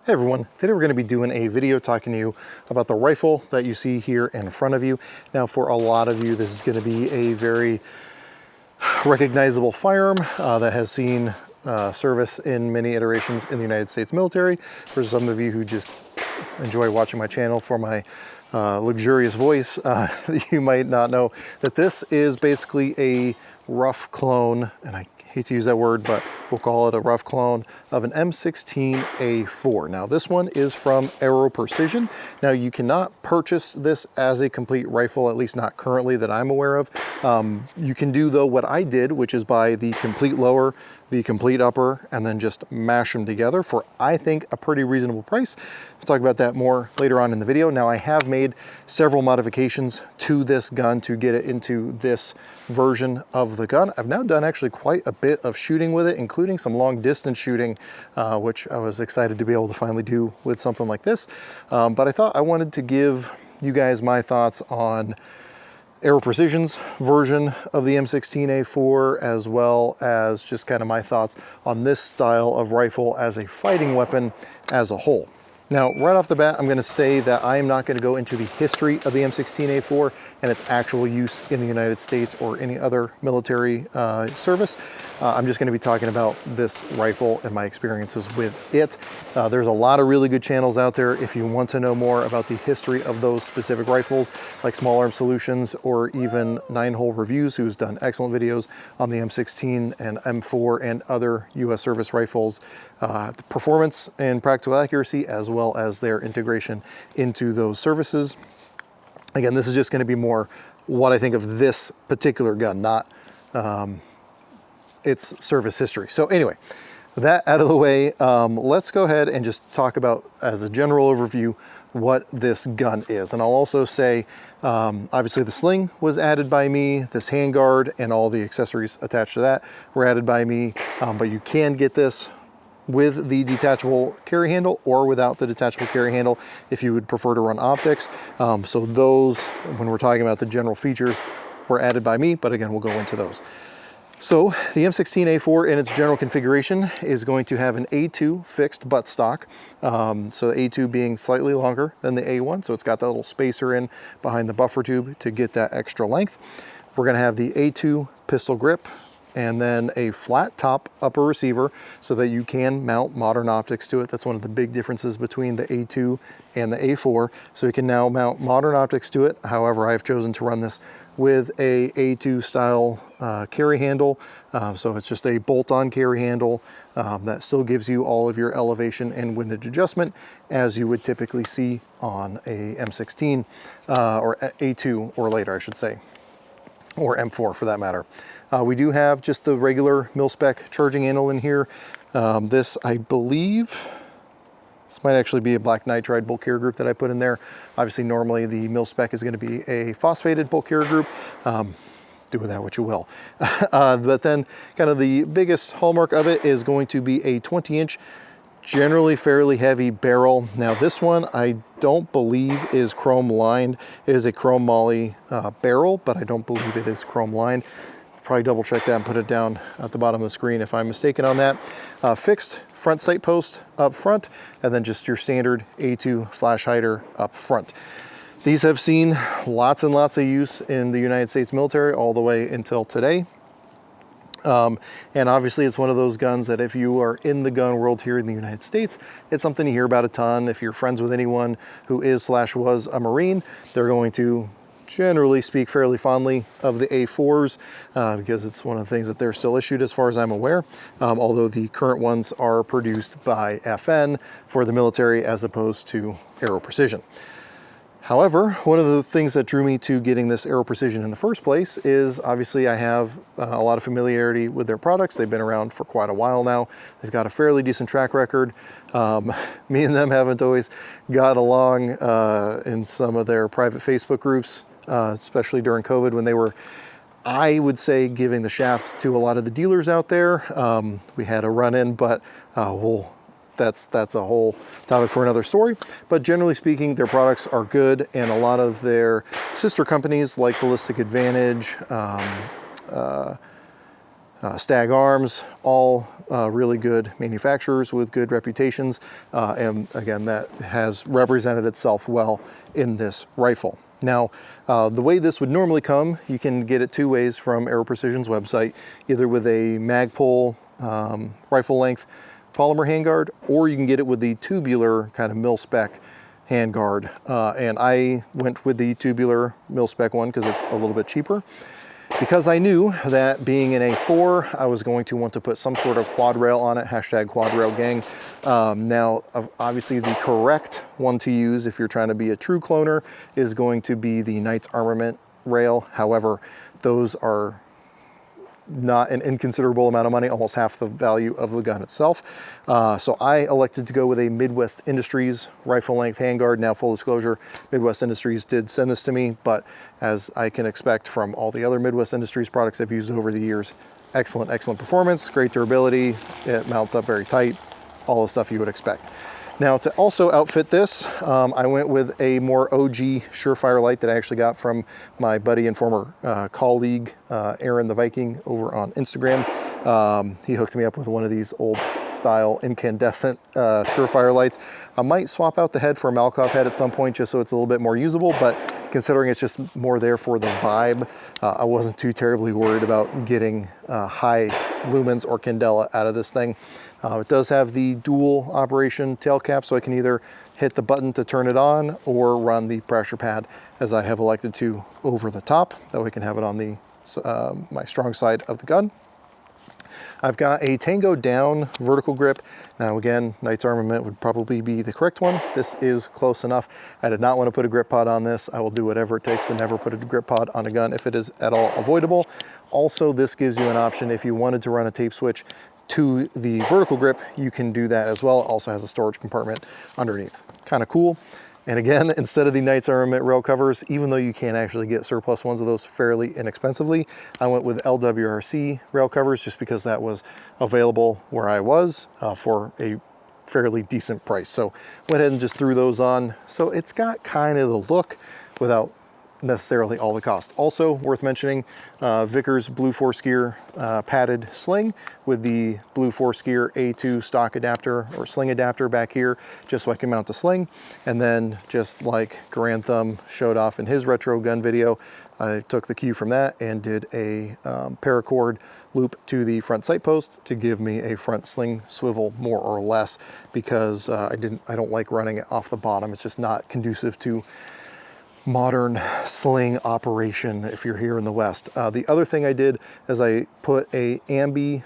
Hey everyone, today we're going to be doing a video talking to you about the rifle that you see here in front of you. Now for a lot of you, this is going to be a very recognizable firearm that has seen service in many iterations in the United States military. For some of you who just enjoy watching my channel for my luxurious voice, you might not know that this is basically a rough clone, and I hate to use that word, but we'll call it a rough clone of an M16A4. Now this one is from Aero Precision. Now you cannot purchase this as a complete rifle, at least not currently that I'm aware of. You can do though what I did, which is buy the complete lower, the complete upper, and then just mash them together for, I think, a pretty reasonable price. We'll talk about that more later on in the video. Now I have made several modifications to this gun to get it into this version of the gun. I've now done actually quite a bit of shooting with it, including some long distance shooting, which I was excited to be able to finally do with something like this. But I thought I wanted to give you guys my thoughts on Aero Precision's version of the M16A4, as well as just kind of my thoughts on this style of rifle as a fighting weapon as a whole. Now, right off the bat, I'm going to say that I am not going to go into the history of the M16A4 and its actual use in the United States or any other military service. I'm just going to be talking about this rifle and my experiences with it. There's a lot of really good channels out there if you want to know more about the history of those specific rifles, like Small Arms Solutions or even 9-Hole Reviews, who's done excellent videos on the M16 and M4 and other US service rifles, the performance and practical accuracy, as well as their integration into those services. Again, this is just going to be more what I think of this particular gun, not its service history. So anyway, with that out of the way, let's go ahead and just talk about, as a general overview, what this gun is. And I'll also say, obviously the sling was added by me, this handguard and all the accessories attached to that were added by me, but you can get this with the detachable carry handle or without the detachable carry handle if you would prefer to run optics. So those, when we're talking about the general features, were added by me, but again, we'll go into those. So the M16A4 in its general configuration is going to have an A2 fixed buttstock. So the A2 being slightly longer than the A1, so it's got that little spacer in behind the buffer tube to get that extra length. We're gonna have the A2 pistol grip, and then a flat top upper receiver so that you can mount modern optics to it. That's one of the big differences between the A2 and the A4. So you can now mount modern optics to it. However, I've chosen to run this with a A2 style carry handle. So it's just a bolt-on carry handle that still gives you all of your elevation and windage adjustment as you would typically see on a M16 or A2 or later, I should say, or M4 for that matter. We do have just the regular mil-spec charging handle in here. This, I believe, this might actually be a black nitride bolt carrier group that I put in there. Obviously, normally the mil-spec is going to be a phosphated bolt carrier group. Do with that what you will. But then kind of the biggest hallmark of it is going to be a 20-inch, generally fairly heavy barrel. Now this one I don't believe is chrome lined. It is a chrome moly barrel, but I don't believe it is chrome lined. Probably double check that and put it down at the bottom of the screen if I'm mistaken on that. Fixed front sight post up front, and then just your standard A2 flash hider up front. These have seen lots and lots of use in the United States military all the way until today. And obviously it's one of those guns that if you are in the gun world here in the United States, it's something you hear about a ton. If you're friends with anyone who is / was a Marine, they're going to generally speak fairly fondly of the A4s because it's one of the things that they're still issued as far as I'm aware, although the current ones are produced by FN for the military as opposed to Aero Precision. However, one of the things that drew me to getting this Aero Precision in the first place is obviously I have a lot of familiarity with their products. They've been around for quite a while now. They've got a fairly decent track record. Me and them haven't always got along in some of their private Facebook groups, especially during COVID when they were, I would say, giving the shaft to a lot of the dealers out there. We had a run-in, but that's a whole topic for another story. But generally speaking, their products are good, and a lot of their sister companies like Ballistic Advantage, Stag Arms, all really good manufacturers with good reputations. And again, that has represented itself well in this rifle. Now, the way this would normally come, you can get it two ways from Aero Precision's website, either with a Magpul rifle length polymer handguard, or you can get it with the tubular kind of mil-spec handguard. And I went with the tubular mil-spec one because it's a little bit cheaper. Because I knew that being an A4, I was going to want to put some sort of quad rail on it, hashtag quad rail gang. Now, obviously the correct one to use if you're trying to be a true cloner is going to be the Knights Armament rail. However, those are not an inconsiderable amount of money, almost half the value of the gun itself. So I elected to go with a Midwest Industries rifle length handguard. Now, full disclosure, Midwest Industries did send this to me, but as I can expect from all the other Midwest Industries products I've used over the years, excellent performance, great durability, it mounts up very tight, all the stuff you would expect. Now, to also outfit this, I went with a more OG Surefire light that I actually got from my buddy and former colleague, Aaron the Viking, over on Instagram. He hooked me up with one of these old style incandescent Surefire lights. I might swap out the head for a Malkoff head at some point just so it's a little bit more usable, but considering it's just more there for the vibe, I wasn't too terribly worried about getting high lumens or candela out of this thing. It does have the dual operation tail cap, so I can either hit the button to turn it on or run the pressure pad, as I have elected to, over the top. That way I can have it on the my strong side of the gun. I've got a Tango down vertical grip. Now again, Knights Armament would probably be the correct one. This is close enough. I did not want to put a grip pod on this. I will do whatever it takes to never put a grip pod on a gun if it is at all avoidable. Also, this gives you an option if you wanted to run a tape switch to the vertical grip, you can do that as well. It also has a storage compartment underneath. Kind of cool. And again, instead of the Knights Armament rail covers, even though you can actually get surplus ones of those fairly inexpensively, I went with LWRC rail covers just because that was available where I was for a fairly decent price. So went ahead and just threw those on. So it's got kind of the look without necessarily all the cost. Also worth mentioning, Vickers Blue Force Gear padded sling with the Blue Force Gear A2 stock adapter or sling adapter back here, just so I can mount the sling. And then, just like Grand Thumb showed off in his retro gun video, I took the cue from that and did a paracord loop to the front sight post to give me a front sling swivel, more or less, because I don't like running it off the bottom. It's just not conducive to modern sling operation if you're here in the West. The other thing I did is I put a ambi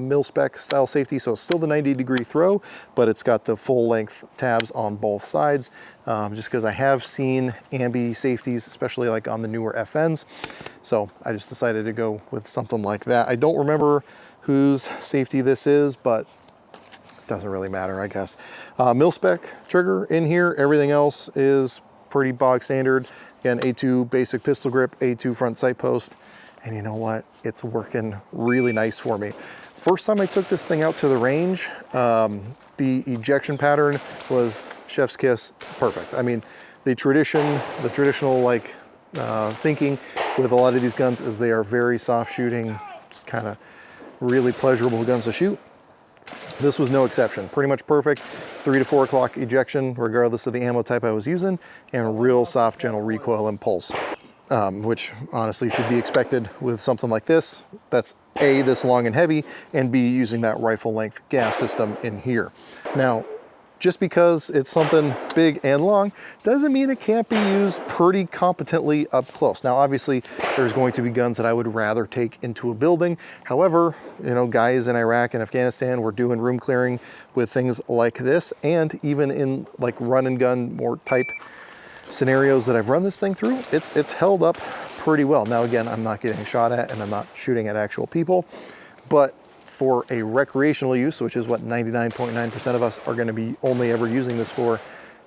mil-spec style safety, so it's still the 90-degree throw, but it's got the full length tabs on both sides, just because I have seen ambi safeties, especially like on the newer FNs. So I just decided to go with something like that. I don't remember whose safety this is, but it doesn't really matter, I guess. Mil-spec trigger in here, everything else is pretty bog standard. Again, A2 basic pistol grip, A2 front sight post, and you know what? It's working really nice for me. First time I took this thing out to the range, the ejection pattern was chef's kiss, perfect. I mean, the traditional like thinking with a lot of these guns is they are very soft shooting, just kind of really pleasurable guns to shoot. This was no exception. Pretty much perfect. 3 to 4 o'clock ejection, regardless of the ammo type I was using, and real soft, gentle recoil and pulse, which honestly should be expected with something like this. That's A, this long and heavy, and B, using that rifle length gas system in here. Now, just because it's something big and long doesn't mean it can't be used pretty competently up close. Now, obviously, there's going to be guns that I would rather take into a building. However, you know, guys in Iraq and Afghanistan were doing room clearing with things like this, and even in like run and gun more type scenarios that I've run this thing through, it's held up pretty well. Now, again, I'm not getting shot at and I'm not shooting at actual people, but for a recreational use, which is what 99.9% of us are going to be only ever using this for,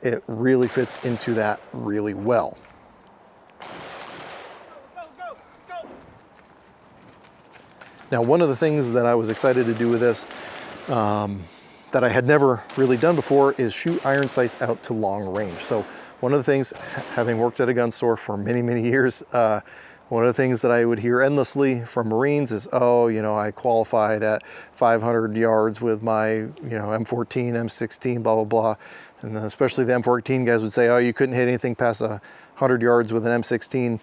it really fits into that really well. Now, one of the things that I was excited to do with this that I had never really done before is shoot iron sights out to long range. So one of the things, having worked at a gun store for many, many years, one of the things that I would hear endlessly from Marines is, oh, you know, I qualified at 500 yards with my, you know, M14, M16, blah, blah, blah. And then especially the M14 guys would say, oh, you couldn't hit anything past 100 yards with an M16.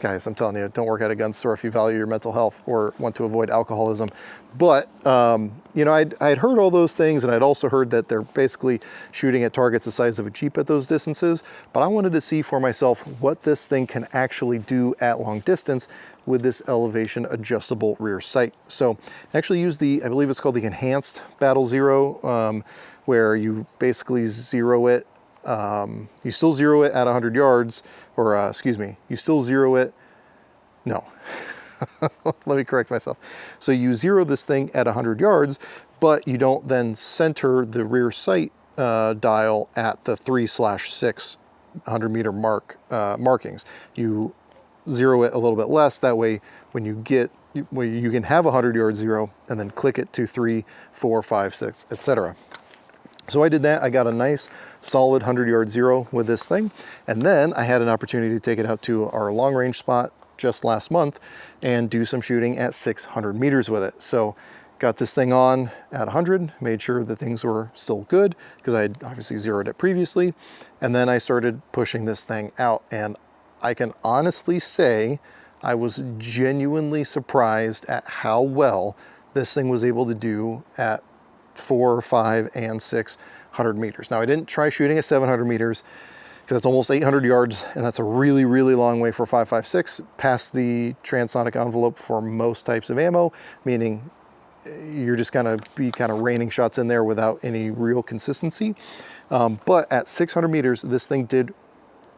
Guys, I'm telling you, don't work at a gun store if you value your mental health or want to avoid alcoholism. But, you know, I'd heard all those things, and I'd also heard that they're basically shooting at targets the size of a Jeep at those distances. But I wanted to see for myself what this thing can actually do at long distance with this elevation adjustable rear sight. So I actually used I believe it's called the Enhanced Battle Zero, where you basically zero it. You still zero it at 100 yards, or excuse me, you still zero it, no, let me correct myself. So you zero this thing at 100 yards, but you don't then center the rear sight dial at the 3/6 100-meter markings. You zero it a little bit less, that way when you get, you can have a 100-yard zero and then click it to 3, 4, 5, 6, etc. So I did that. I got a nice solid 100-yard zero with this thing. And then I had an opportunity to take it out to our long range spot just last month and do some shooting at 600 meters with it. So got this thing on at 100, made sure that things were still good because I had obviously zeroed it previously. And then I started pushing this thing out. And I can honestly say I was genuinely surprised at how well this thing was able to do at 4, 5, and 600 meters. Now I didn't try shooting at 700 meters because it's almost 800 yards, and that's a really, really long way for 5.56 past the transonic envelope for most types of ammo, meaning you're just gonna be kind of raining shots in there without any real consistency. But at 600 meters, this thing did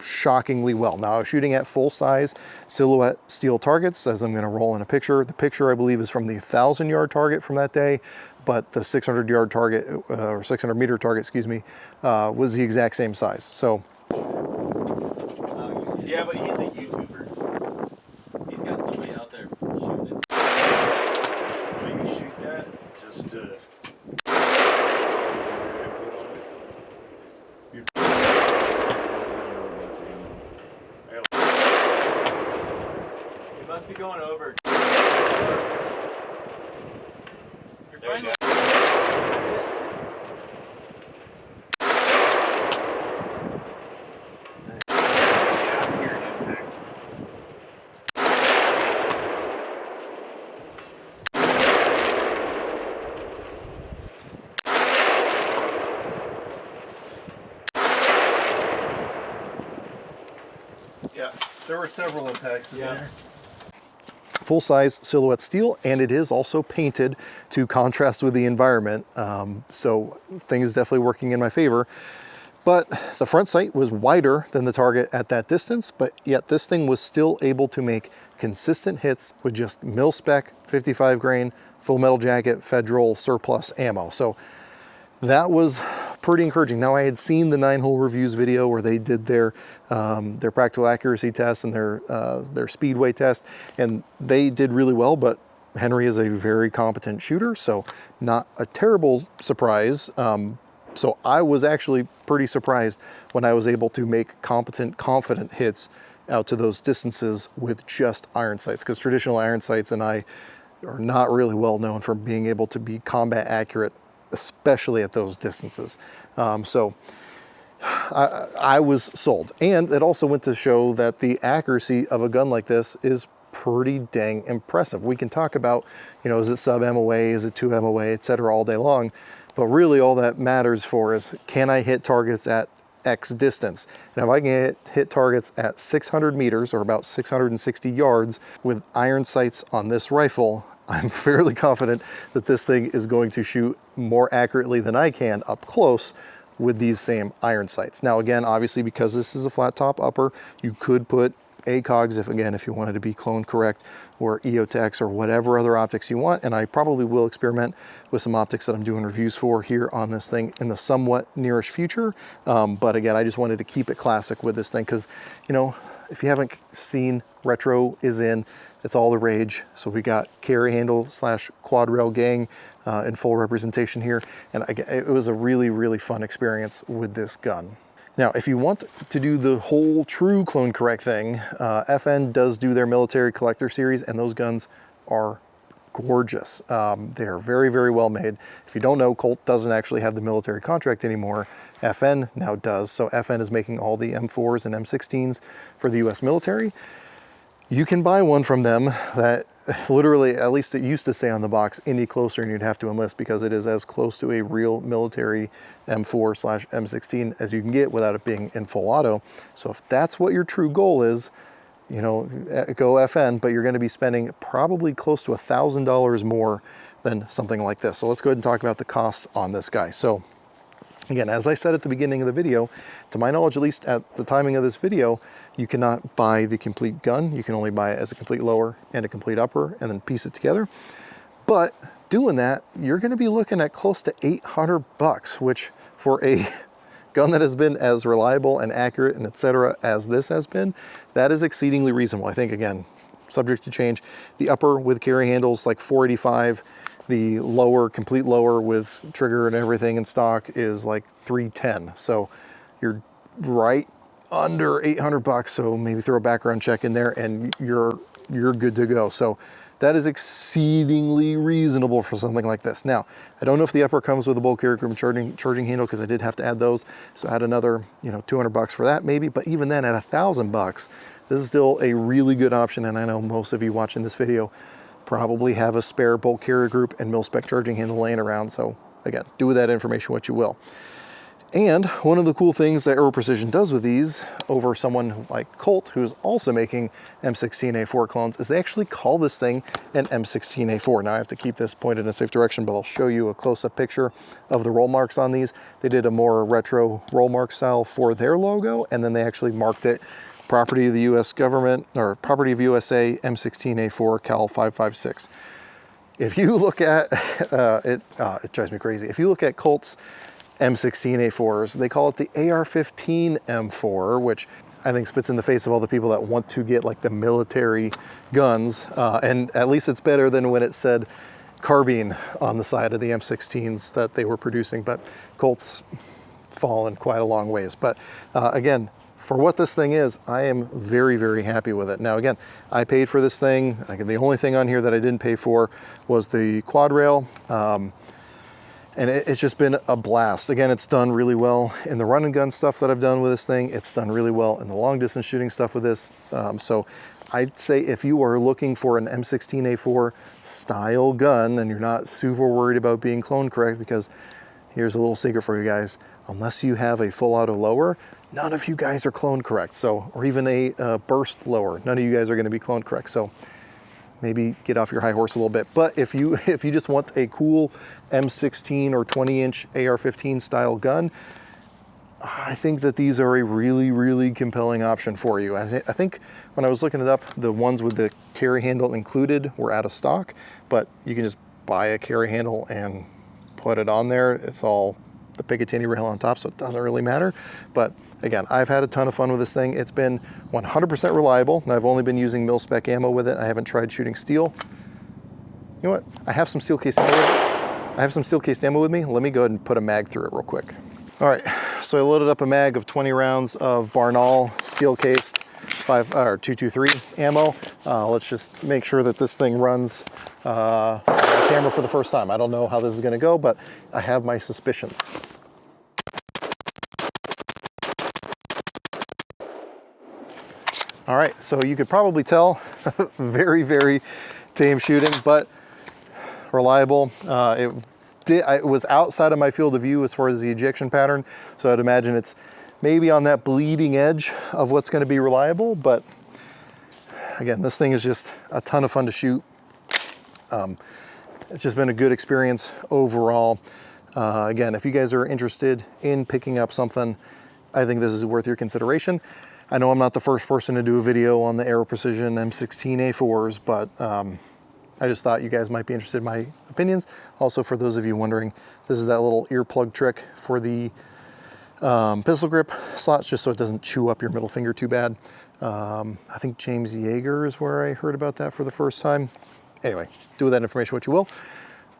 shockingly well. Now I was shooting at full size silhouette steel targets, as I'm going to roll in a picture. The picture I believe is from the 1,000-yard target from that day, but the 600-yard target or 600-meter target, excuse me, was the exact same size. So yeah, but he's a YouTuber. He's got somebody out there shooting it. When you shoot that, just You must be going over. You're fine. yeah, there were several impacts in there. Full-size silhouette steel, and it is also painted to contrast with the environment, so things definitely working in my favor. But the front sight was wider than the target at that distance, but yet this thing was still able to make consistent hits with just mil-spec 55 grain full metal jacket federal surplus ammo. So that was pretty encouraging. Now I had seen the 9-hole reviews video where they did their practical accuracy test and their speedway test, and they did really well, but Henry is a very competent shooter, so not a terrible surprise. So I was actually pretty surprised when I was able to make competent, confident hits out to those distances with just iron sights, because traditional iron sights and I are not really well known for being able to be combat accurate, especially at those distances. So I was sold. And it also went to show that the accuracy of a gun like this is pretty dang impressive. We can talk about, you know, is it sub MOA, is it 2 MOA, etc. all day long, but really all that matters for is, can I hit targets at X distance? And if I can hit targets at 600 meters or about 660 yards with iron sights on this rifle, I'm fairly confident that this thing is going to shoot more accurately than I can up close with these same iron sights. Now again, obviously because this is a flat top upper, you could put ACOGs if you wanted to be clone correct, or EOTechs or whatever other optics you want, and I probably will experiment with some optics that I'm doing reviews for here on this thing in the somewhat nearish future. But again, I just wanted to keep it classic with this thing because, you know, if you haven't seen, retro is in. It's all the rage. So we got carry handle / quad rail gang in full representation here. And it was a really, really fun experience with this gun. Now, if you want to do the whole true clone correct thing, FN does do their military collector series, and those guns are gorgeous. They are very, very well made. If you don't know, Colt doesn't actually have the military contract anymore. FN now does. So FN is making all the M4s and M16s for the US military. You can buy one from them that literally, at least it used to say on the box, any closer and you'd have to enlist, because it is as close to a real military M4/M16 as you can get without it being in full auto. So if that's what your true goal is, you know, go FN, but you're going to be spending probably close to $1,000 more than something like this. So let's go ahead and talk about the cost on this guy. So again, as I said at the beginning of the video, to my knowledge, at least at the timing of this video, you cannot buy the complete gun. You can only buy it as a complete lower and a complete upper and then piece it together. But doing that, you're going to be looking at close to $800, which for a gun that has been as reliable and accurate and etc. as this has been, that is exceedingly reasonable. I think, again, subject to change. The upper with carry handles like $485. The lower, complete lower with trigger and everything in stock is like $310. So you're right under $800. So maybe throw a background check in there and you're good to go. So that is exceedingly reasonable for something like this. Now, I don't know if the upper comes with a bulk carrier group charging handle, because I did have to add those. So add another, you know, $200 for that maybe. But even then, at $1,000, this is still a really good option. And I know most of you watching this video probably have a spare bulk carrier group and mil-spec charging handle laying around. So again, do with that information what you will. And one of the cool things that Aero Precision does with these over someone like Colt, who's also making M16A4 clones, is they actually call this thing an M16A4. Now I have to keep this pointed in a safe direction, but I'll show you a close-up picture of the roll marks on these. They did a more retro roll mark style for their logo, and then they actually marked it property of the US government, or property of USA, M16A4 Cal 556. If you look at, it drives me crazy. If you look at Colt's M16A4s, they call it the AR-15 M4, which I think spits in the face of all the people that want to get like the military guns. And at least it's better than when it said carbine on the side of the M16s that they were producing, but Colt's fallen quite a long ways. But again, for what this thing is, I am very, very happy with it. Now, again, I paid for this thing. The only thing on here that I didn't pay for was the quad rail. And it's just been a blast. Again, it's done really well in the run and gun stuff that I've done with this thing. It's done really well in the long distance shooting stuff with this. So I'd say if you are looking for an M16A4 style gun and you're not super worried about being clone correct, because here's a little secret for you guys, unless you have a full auto lower, none of you guys are clone correct. So, or even a burst lower, none of you guys are gonna be clone correct. So maybe get off your high horse a little bit. But if you just want a cool M16 or 20-inch AR-15 style gun, I think that these are a really, really compelling option for you. I think when I was looking it up, the ones with the carry handle included were out of stock, but you can just buy a carry handle and put it on there. It's all the Picatinny rail on top, so it doesn't really matter. But again, I've had a ton of fun with this thing. It's been 100% reliable, and I've only been using mil-spec ammo with it. I haven't tried shooting steel. You know what? I have some steel case ammo with it. I have some steel cased ammo with me. Let me go ahead and put a mag through it real quick. All right, so I loaded up a mag of 20 rounds of Barnaul steel cased 223 ammo. Let's just make sure that this thing runs on camera for the first time. I don't know how this is gonna go, but I have my suspicions. All right, so you could probably tell, very, very tame shooting, but reliable. It was outside of my field of view as far as the ejection pattern, so I'd imagine it's maybe on that bleeding edge of what's going to be reliable, but again, this thing is just a ton of fun to shoot. It's just been a good experience overall. Again, if you guys are interested in picking up something, I think this is worth your consideration. I know I'm not the first person to do a video on the Aero Precision M16A4s, but I just thought you guys might be interested in my opinions. Also, for those of you wondering, this is that little earplug trick for the pistol grip slots, just so it doesn't chew up your middle finger too bad. I think James Yeager is where I heard about that for the first time. Anyway, do with that information what you will.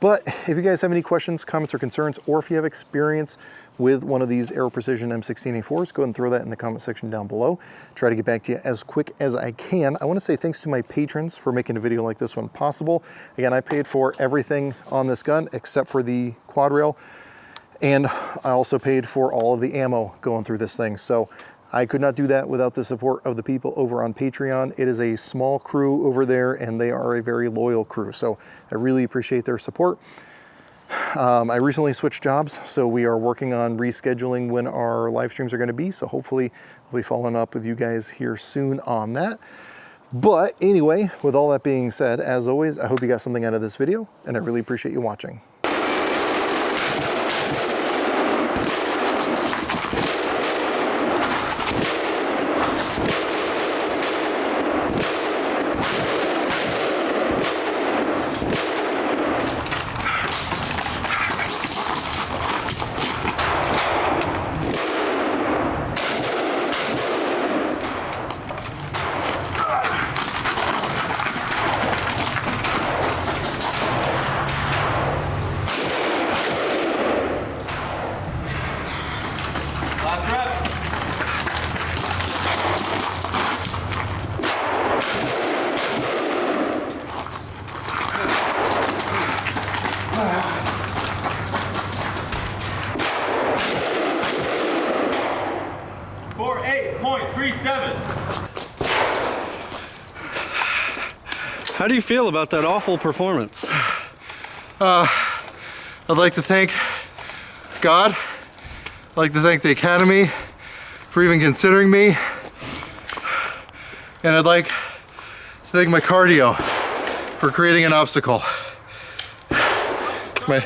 But if you guys have any questions, comments, or concerns, or if you have experience with one of these Aero Precision M16A4s, go ahead and throw that in the comment section down below. Try to get back to you as quick as I can. I want to say thanks to my patrons for making a video like this one possible. Again, I paid for everything on this gun except for the quad rail, and I also paid for all of the ammo going through this thing. So I could not do that without the support of the people over on Patreon. It is a small crew over there, and they are a very loyal crew. So I really appreciate their support. I recently switched jobs, so we are working on rescheduling when our live streams are going to be. So hopefully I'll be following up with you guys here soon on that. But anyway, with all that being said, as always, I hope you got something out of this video, and I really appreciate you watching. Last rep. For 8.37. How do you feel about that awful performance? I'd like to thank God. I'd like to thank the Academy for even considering me. And I'd like to thank my cardio for creating an obstacle. It's my...